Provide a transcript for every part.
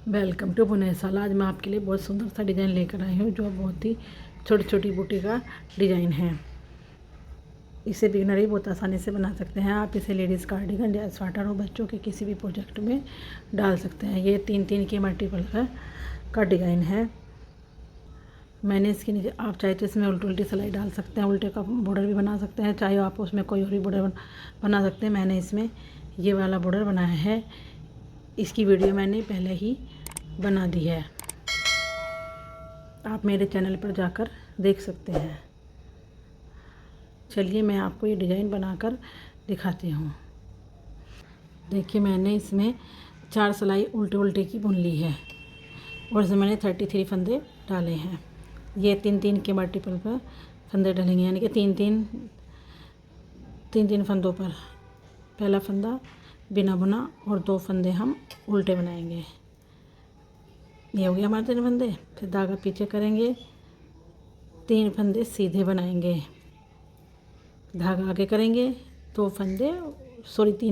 Welcome to बुनेसाल। आज मैं आपके लिए बहुत सुंदर सा डिज़ाइन लेकर आई हूँ जो बहुत ही छोटी छोटी बूटी का डिज़ाइन है। इसे बिगनर ही बहुत आसानी से बना सकते हैं। आप इसे लेडीज़ कार्डिगन या स्वेटर और बच्चों के किसी भी प्रोजेक्ट में डाल सकते हैं। ये 3-3 के मल्टीपल का डिज़ाइन है। मैंने इसके नीचे आप चाहे तो इसमें उल्टी सिलाई डाल सकते हैं, उल्टे का बॉर्डर भी बना सकते हैं, चाहे आप उसमें कोई और भी बॉर्डर बना सकते हैं। मैंने इसमें ये वाला बॉर्डर बनाया है। इसकी वीडियो मैंने पहले ही बना दी है, आप मेरे चैनल पर जाकर देख सकते हैं। चलिए मैं आपको ये डिज़ाइन बनाकर दिखाती हूँ। देखिए मैंने इसमें 4 सिलाई उल्टे उल्टे की बुन ली है और इसमें मैंने 33 फंदे डाले हैं। ये 3-3 के मल्टीपल पर फंदे डलेंगे, यानी कि 3-3 फंदों पर पहला फंदा बिना बुना और 2 फंदे हम उल्टे बनाएंगे। ये हो गया हमारे 3 फंदे। फिर धागा पीछे करेंगे, 3 फंदे सीधे बनाएंगे, धागा आगे करेंगे, 3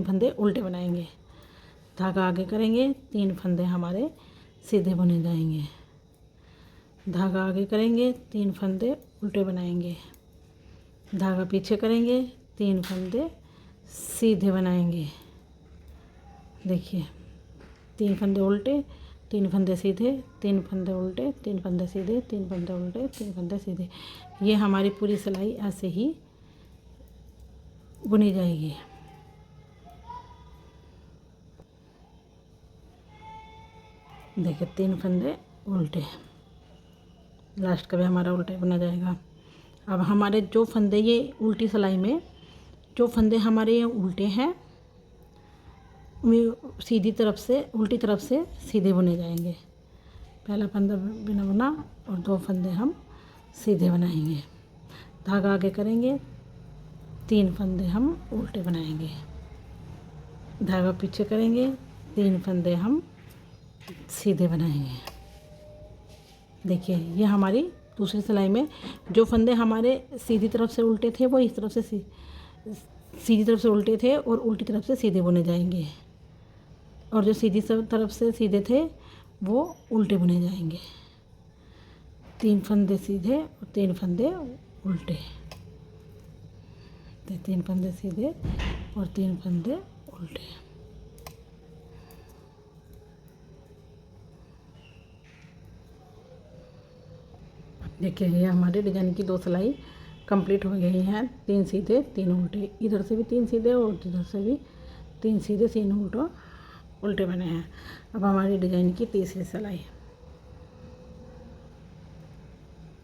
फंदे उल्टे बनाएंगे, धागा आगे करेंगे, 3 फंदे हमारे सीधे बुने जाएंगे, धागा आगे करेंगे, 3 फंदे उल्टे बनाएंगे, धागा पीछे करेंगे, 3 फंदे सीधे बनाएंगे। देखिए 3 फंदे उल्टे, 3 फंदे सीधे, 3 फंदे उल्टे, 3 फंदे सीधे, 3 फंदे उल्टे, 3 फंदे सीधे। ये हमारी पूरी सिलाई ऐसे ही बुनी जाएगी। देखिए 3 फंदे उल्टे, लास्ट का भी हमारा उल्टा बुना जाएगा। अब हमारे जो फंदे ये उल्टी सिलाई में जो फंदे हमारे ये उल्टे हैं सीधी तरफ से उल्टी तरफ से सीधे बुने जाएंगे। पहला फंदा बिना बुना और 2 फंदे हम सीधे बनाएंगे, धागा आगे करेंगे, 3 फंदे हम उल्टे बनाएंगे, धागा पीछे करेंगे, 3 फंदे हम सीधे बनाएंगे। देखिए ये हमारी दूसरी सिलाई में जो फंदे हमारे सीधी तरफ से उल्टे थे वो इस तरफ से सीधी तरफ से उल्टे थे और उल्टी तरफ से सीधे बुने जाएंगे, और जो सीधी तरफ से सीधे थे वो उल्टे बुने जाएंगे। 3 फंदे सीधे और 3 फंदे उल्टे, 3 फंदे सीधे और 3 फंदे उल्टे। देखिए ये हमारे डिजाइन की 2 सिलाई कंप्लीट हो गई हैं। 3 सीधे 3 उल्टे, इधर से भी 3 सीधे और इधर से भी 3 सीधे 3 उल्टे बने हैं। अब हमारी डिजाइन की तीसरी सिलाई,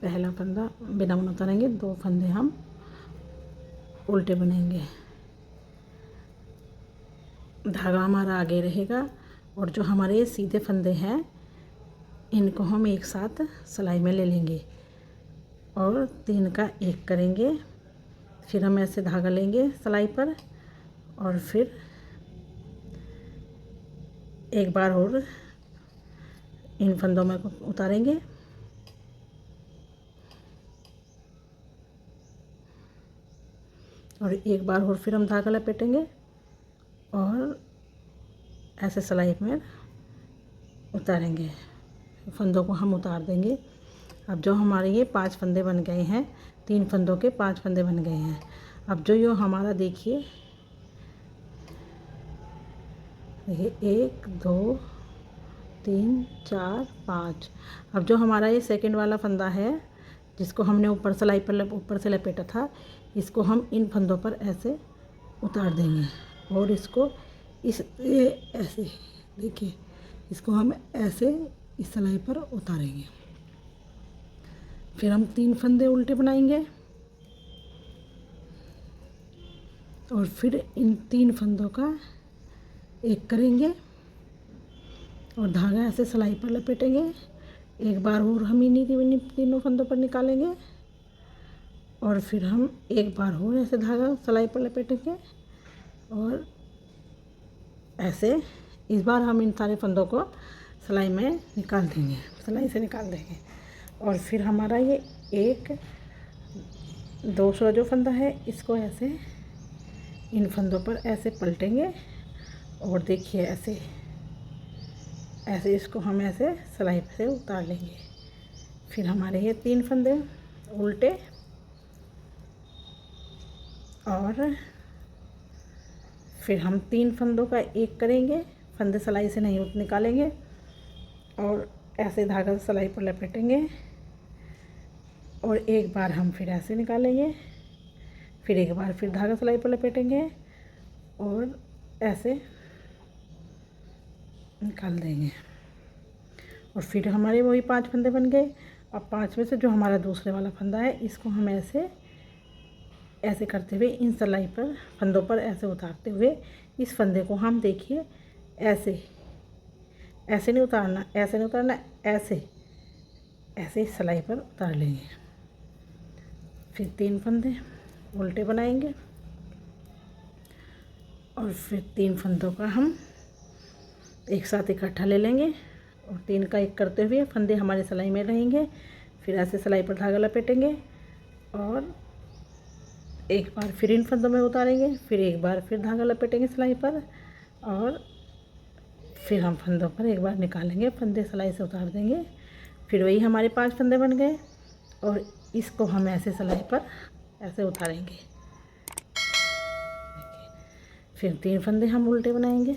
पहला फंदा बिना बुना उतारेंगे, 2 फंदे हम उल्टे बनेंगे, धागा हमारा आगे रहेगा और जो हमारे सीधे फंदे हैं इनको हम एक साथ सिलाई में ले लेंगे और 3 का 1 करेंगे। फिर हम ऐसे धागा लेंगे सिलाई पर और फिर एक बार और इन फंदों में उतारेंगे और एक बार और फिर हम धागा लपेटेंगे और ऐसे सिलाई में उतारेंगे, फंदों को हम उतार देंगे। अब जो हमारे ये 5 फंदे बन गए हैं, 3 फंदों के 5 फंदे बन गए हैं। अब जो ये हमारा देखिए ये 1 2 3 4 5। अब जो हमारा ये सेकंड वाला फंदा है जिसको हमने ऊपर सिलाई पर ऊपर से लपेटा था, इसको हम इन फंदों पर ऐसे उतार देंगे और इसको ये ऐसे देखिए इसको हम ऐसे इस सिलाई पर उतारेंगे। फिर हम 3 फंदे उल्टे बनाएंगे और फिर इन 3 फंदों का 1 करेंगे और धागा ऐसे सिलाई पर लपेटेंगे। एक बार और हम इन्हीं तीनों फंदों पर निकालेंगे और फिर हम एक बार और ऐसे धागा सिलाई पर लपेटेंगे और ऐसे इस बार हम इन सारे फंदों को सिलाई में निकाल देंगे, सिलाई से निकाल देंगे। और फिर हमारा ये 1 दूसरा जो फंदा है इसको ऐसे इन फंदों पर ऐसे पलटेंगे और देखिए ऐसे ऐसे इसको हम ऐसे सिलाई से उतार लेंगे। फिर हमारे ये 3 फंदे उल्टे और फिर हम 3 फंदों का एक करेंगे, फंदे सिलाई से नहीं निकालेंगे और ऐसे धागा सिलाई पर लपेटेंगे और एक बार हम फिर ऐसे निकालेंगे, फिर एक बार फिर धागा सिलाई पर लपेटेंगे और ऐसे निकाल देंगे और फिर हमारे वही 5 फंदे बन गए। अब 5 में से जो हमारा दूसरे वाला फंदा है इसको हम ऐसे ऐसे करते हुए इन सिलाई पर फंदों पर ऐसे उतारते हुए इस फंदे को हम देखिए ऐसे ऐसे नहीं उतारना, ऐसे नहीं उतारना, ऐसे ऐसे सिलाई पर उतार लेंगे। फिर 3 फंदे उल्टे बनाएंगे और फिर 3 फंदों का हम एक साथ इकट्ठा ले लेंगे और 3 का एक करते हुए फंदे हमारे सिलाई में रहेंगे। फिर ऐसे सिलाई पर धागा लपेटेंगे और एक बार फिर इन फंदों में उतारेंगे, फिर एक बार फिर धागा लपेटेंगे सिलाई पर और फिर हम फंदों पर एक बार निकालेंगे, फंदे सिलाई से उतार देंगे। फिर वही हमारे 5 फंदे बन गए और इसको हम ऐसे सिलाई पर ऐसे उतारेंगे। फिर 3 फंदे हम उल्टे बनाएंगे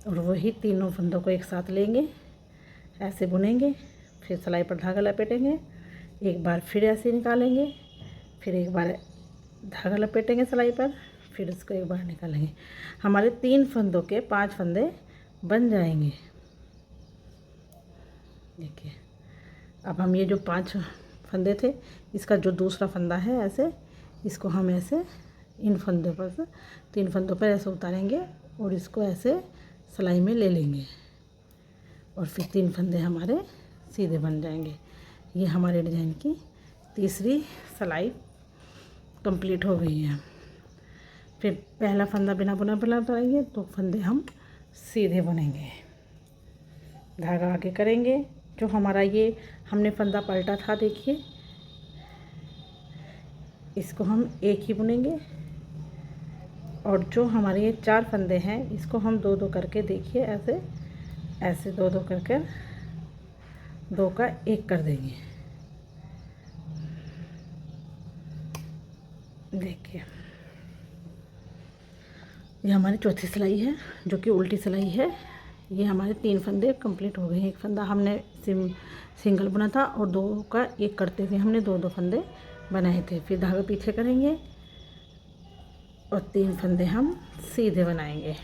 और वही तीनों फंदों को एक साथ लेंगे, ऐसे बुनेंगे, फिर सिलाई पर धागा लपेटेंगे, एक बार फिर ऐसे निकालेंगे, फिर एक बार धागा लपेटेंगे सिलाई पर, फिर इसको एक बार निकालेंगे। हमारे 3 फंदों के 5 फंदे बन जाएंगे। देखिए अब हम ये जो 5 फंदे थे इसका जो दूसरा फंदा है ऐसे इसको हम ऐसे इन फंदों पर से 3 फंदों पर ऐसे उतारेंगे और इसको ऐसे सिलाई में ले लेंगे और फिर 3 फंदे हमारे सीधे बन जाएंगे। ये हमारे डिज़ाइन की तीसरी सिलाई कंप्लीट हो गई है। फिर पहला फंदा बिना बुना पहला उतारेंगे, 2 फंदे हम सीधे बुनेंगे, धागा आगे करेंगे। जो हमारा ये हमने फंदा पलटा था देखिए इसको हम एक ही बुनेंगे और जो हमारे ये 4 फंदे हैं इसको हम 2-2 करके देखिए ऐसे ऐसे 2-2 करके 2 का 1 कर देंगे। देखिए ये हमारी चौथी सिलाई है जो कि उल्टी सिलाई है। ये हमारे 3 फंदे कंप्लीट हो गए हैं। एक फंदा हमने सिंगल बुना था और 2 का 1 करते हुए हमने 2-2 फंदे बनाए थे। फिर धागा पीछे करेंगे और 3 फंदे हम सीधे बनाएंगे,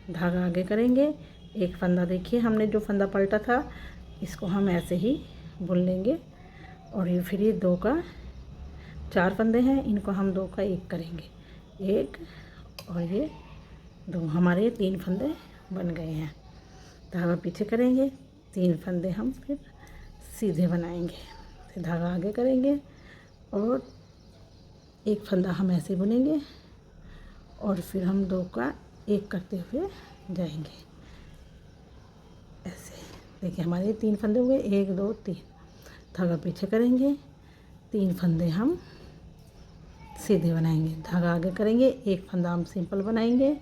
धागा आगे करेंगे। एक फंदा देखिए हमने जो फंदा पलटा था इसको हम ऐसे ही बुन लेंगे और ये फिर ये 2 का 4 फंदे हैं इनको हम 2 का 1 करेंगे, 1 और ये 2 हमारे 3 फंदे बन गए हैं। धागा पीछे करेंगे, 3 फंदे हम फिर सीधे बनाएंगे, फिर धागा आगे करेंगे और एक फंदा हम ऐसे बुनेंगे और फिर हम 2 का 1 करते हुए जाएंगे ऐसे। देखिए हमारे 3 फंदे हुए, 1 2 3। धागा पीछे करेंगे, 3 फंदे हम सीधे बनाएंगे, धागा आगे करेंगे, एक फंदा हम सिंपल बनाएंगे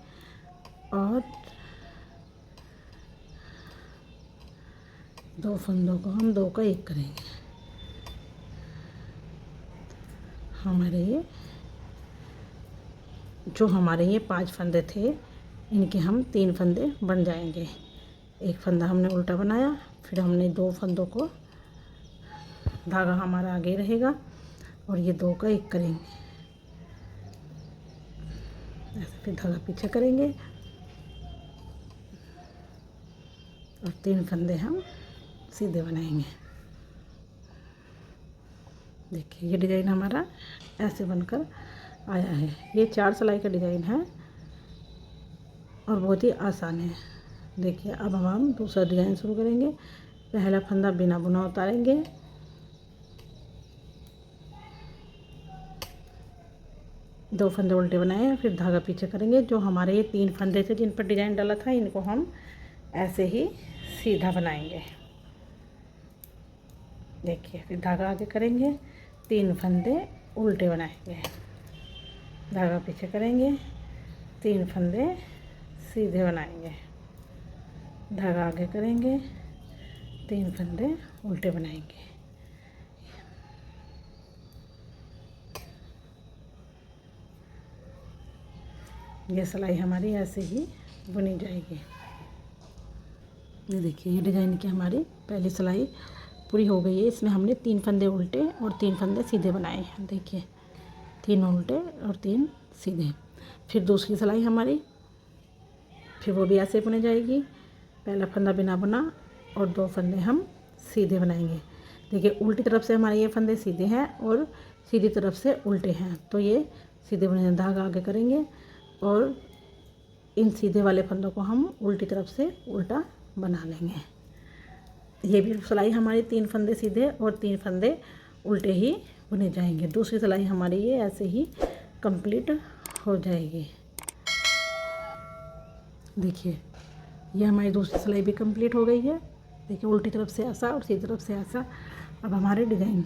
और 2 फंदों को हम 2 का 1 करेंगे। हमारे ये 5 फंदे थे इनके हम 3 फंदे बन जाएंगे। एक फंदा हमने उल्टा बनाया, फिर हमने 2 फंदों को धागा हमारा आगे रहेगा और ये 2 का 1 करेंगे ऐसे, फिर धागा पीछे करेंगे और 3 फंदे हम सीधे बनाएंगे। देखिए ये डिज़ाइन हमारा ऐसे बनकर आया है। ये 4 सिलाई का डिज़ाइन है और बहुत ही आसान है। देखिए अब हम दूसरा डिज़ाइन शुरू करेंगे। पहला फंदा बिना बुना उतारेंगे, दो फंदे उल्टे बनाए, फिर धागा पीछे करेंगे। जो हमारे ये 3 फंदे थे जिन पर डिज़ाइन डाला था इनको हम ऐसे ही सीधा बनाएंगे। देखिए फिर धागा आगे करेंगे, 3 फंदे उल्टे बनाएंगे, धागा पीछे करेंगे, 3 फंदे सीधे बनाएंगे। धागा आगे करेंगे, 3 फंदे उल्टे बनाएंगे। ये सिलाई हमारी ऐसे ही बुनी जाएगी। ये देखिए, ये डिज़ाइन की हमारी पहली सिलाई पूरी हो गई है। इसमें हमने 3 फंदे उल्टे और 3 फंदे सीधे बनाए हैं। देखिए, 3 उल्टे और 3 सीधे। फिर दूसरी सिलाई हमारी, फिर वो भी ऐसे बुनी जाएगी। पहला फंदा बिना बुना और 2 फंदे हम सीधे बनाएंगे। देखिए, उल्टी तरफ से हमारे ये फंदे सीधे हैं और सीधी तरफ से उल्टे हैं, तो ये सीधे बुने। धागा आगे करेंगे और इन सीधे वाले फंदों को हम उल्टी तरफ से उल्टा बना लेंगे। ये भी सिलाई हमारी 3 फंदे सीधे और 3 फंदे उल्टे ही बुने जाएंगे। दूसरी सिलाई हमारी ये ऐसे ही कंप्लीट हो जाएगी। देखिए, ये हमारी दूसरी सिलाई भी कंप्लीट हो गई है। देखिए, उल्टी तरफ से ऐसा और सीधी तरफ से ऐसा। अब हमारे डिज़ाइन,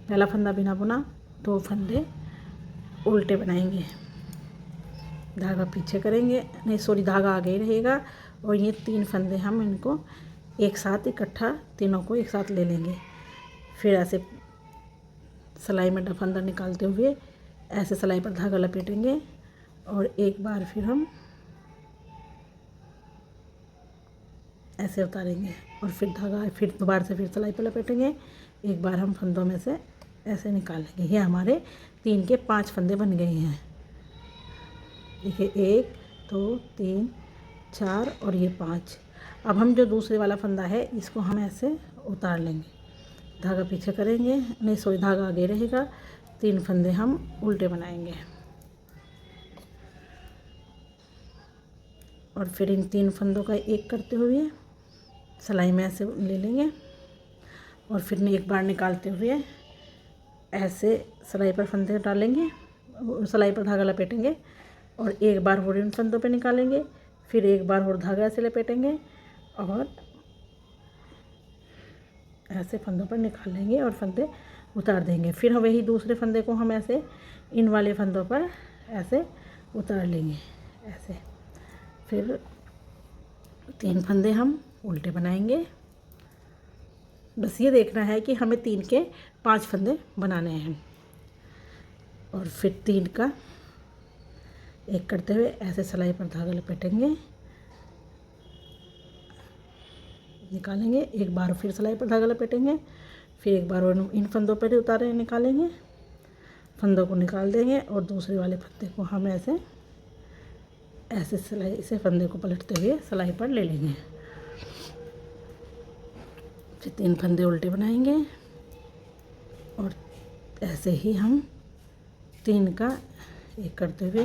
पहला फंदा बिना बुना, 2 फंदे उल्टे बनाएंगे। धागा पीछे करेंगे, नहीं सॉरी, धागा आगे ही रहेगा और ये 3 फंदे हम इनको एक साथ इकट्ठा तीनों को एक साथ ले लेंगे। फिर ऐसे सिलाई में फंदा निकालते हुए ऐसे सिलाई पर धागा लपेटेंगे और एक बार फिर हम ऐसे उतारेंगे और फिर धागा फिर दोबारा से फिर सिलाई पर लपेटेंगे। एक बार हम फंदों में से ऐसे निकालेंगे। ये हमारे 3 के 5 फंदे बन गए हैं। देखिए, 1 2 3 4 और ये 5। अब हम जो दूसरे वाला फंदा है इसको हम ऐसे उतार लेंगे। धागा पीछे करेंगे, नहीं सॉरी, धागा आगे रहेगा। 3 फंदे हम उल्टे बनाएंगे और फिर इन 3 फंदों का एक करते हुए सिलाई में ऐसे ले लेंगे और फिर एक बार निकालते हुए ऐसे सिलाई पर फंदे डालेंगे, सिलाई पर धागा लपेटेंगे और एक बार और इन फंदों पे निकालेंगे। फिर एक बार और धागा ऐसे लपेटेंगे और ऐसे फंदों पर निकाल लेंगे और फंदे उतार देंगे। फिर वही दूसरे फंदे को हम ऐसे इन वाले फंदों पर ऐसे उतार लेंगे ऐसे। फिर 3 फंदे हम उल्टे बनाएंगे। बस ये देखना है कि हमें 3 के 5 फंदे बनाने हैं और फिर 3 का एक करते हुए ऐसे सिलाई पर धागा लपेटेंगे, निकालेंगे। एक बार फिर सिलाई पर धागा लपेटेंगे, फिर एक बार और इन फंदों पर उतारे निकालेंगे, फंदों को निकाल देंगे और दूसरे वाले फंदे को हम ऐसे ऐसे सिलाई से फंदे को पलटते हुए सिलाई पर ले लेंगे। फिर 3 फंदे उल्टे बनाएंगे और ऐसे ही हम 3 का एक करते हुए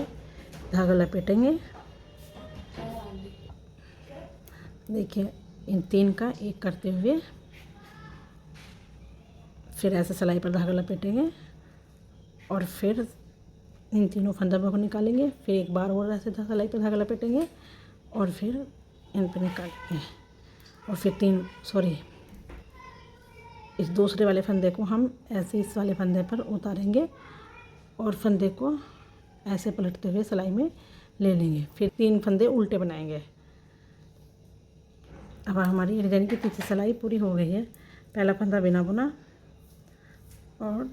धागा लपेटेंगे। देखिए, इन 3 का एक करते हुए फिर ऐसे सिलाई पर धागा लपेटेंगे और फिर इन तीनों फंदों को निकालेंगे। फिर एक बार और ऐसे सिलाई पर धागा लपेटेंगे और फिर इन पर निकालेंगे और फिर इस दूसरे वाले फंदे को हम ऐसे इस वाले फंदे पर उतारेंगे और फंदे को ऐसे पलटते हुए सिलाई में ले लेंगे। फिर 3 फंदे उल्टे बनाएंगे। अब हमारी डिजाइन की पीछे सिलाई पूरी हो गई है। पहला फंदा बिना बुना और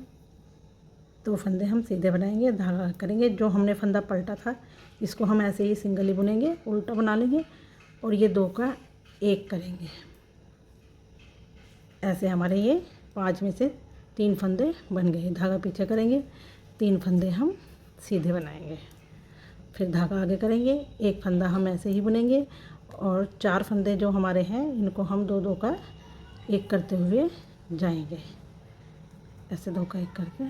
2 फंदे हम सीधे बनाएंगे। धागा करेंगे, जो हमने फंदा पलटा था इसको हम ऐसे ही सिंगल ही बुनेंगे, उल्टा बना लेंगे और ये 2 का एक करेंगे। ऐसे हमारे ये 5 में से 3 फंदे बन गए। धागा पीछे करेंगे, 3 फंदे हम सीधे बनाएंगे। फिर धागा आगे करेंगे, एक फंदा हम ऐसे ही बुनेंगे और 4 फंदे जो हमारे हैं इनको हम 2-2 का एक करते हुए जाएंगे। ऐसे 2 का एक करके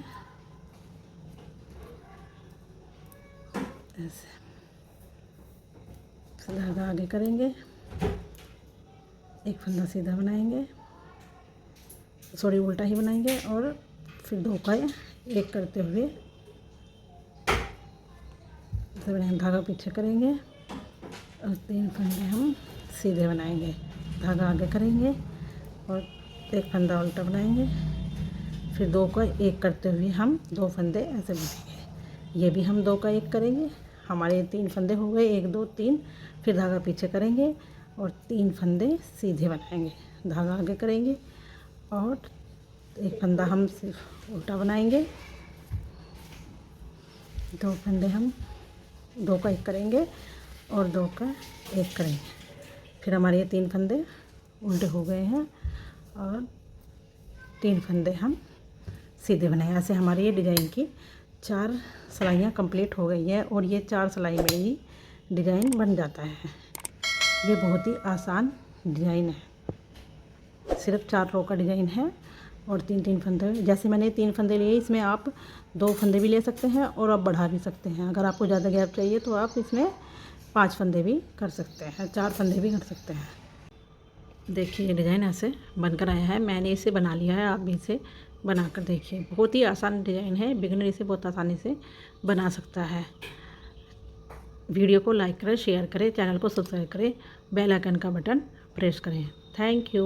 ऐसे धागा आगे करेंगे, एक फंदा सीधा बनाएंगे, उल्टा ही बनाएंगे और फिर 2 का एक करते हुए धागा पीछे करेंगे और 3 फंदे हम सीधे बनाएंगे। धागा आगे करेंगे और एक फंदा उल्टा बनाएंगे, फिर 2 का एक करते हुए हम 2 फंदे ऐसे बुनेंगे। ये भी हम 2 का एक करेंगे हमारे 3 फंदे हो गए, 1 2 3। फिर धागा पीछे करेंगे और 3 फंदे सीधे बनाएंगे, धागा आगे करेंगे और एक फंदा हम सिर्फ उल्टा बनाएंगे, 2 फंदे हम 2 का 1 करेंगे और 2 का 1 करेंगे। फिर हमारे ये 3 फंदे उल्टे हो गए हैं और 3 फंदे हम सीधे बनाए। ऐसे हमारी ये डिज़ाइन की 4 सिलाइयाँ कंप्लीट हो गई है और ये 4 सिलाई में ही डिज़ाइन बन जाता है। ये बहुत ही आसान डिज़ाइन है, सिर्फ 4 रो का डिज़ाइन है और 3 फंदे। जैसे मैंने 3 फंदे लिए, इसमें आप 2 फंदे भी ले सकते हैं और आप बढ़ा भी सकते हैं। अगर आपको ज़्यादा गैप चाहिए तो आप इसमें 5 फंदे भी कर सकते हैं, 4 फंदे भी कर सकते हैं। देखिए ये डिज़ाइन ऐसे बनकर आया है, मैंने इसे बना लिया है, आप भी इसे बनाकर देखिए। बहुत ही आसान डिज़ाइन है, बिगिनर इसे बहुत आसानी से बना सकता है। वीडियो को लाइक करें, शेयर करें, चैनल को सब्सक्राइब करें, बेल आइकन का बटन प्रेस करें। Thank you.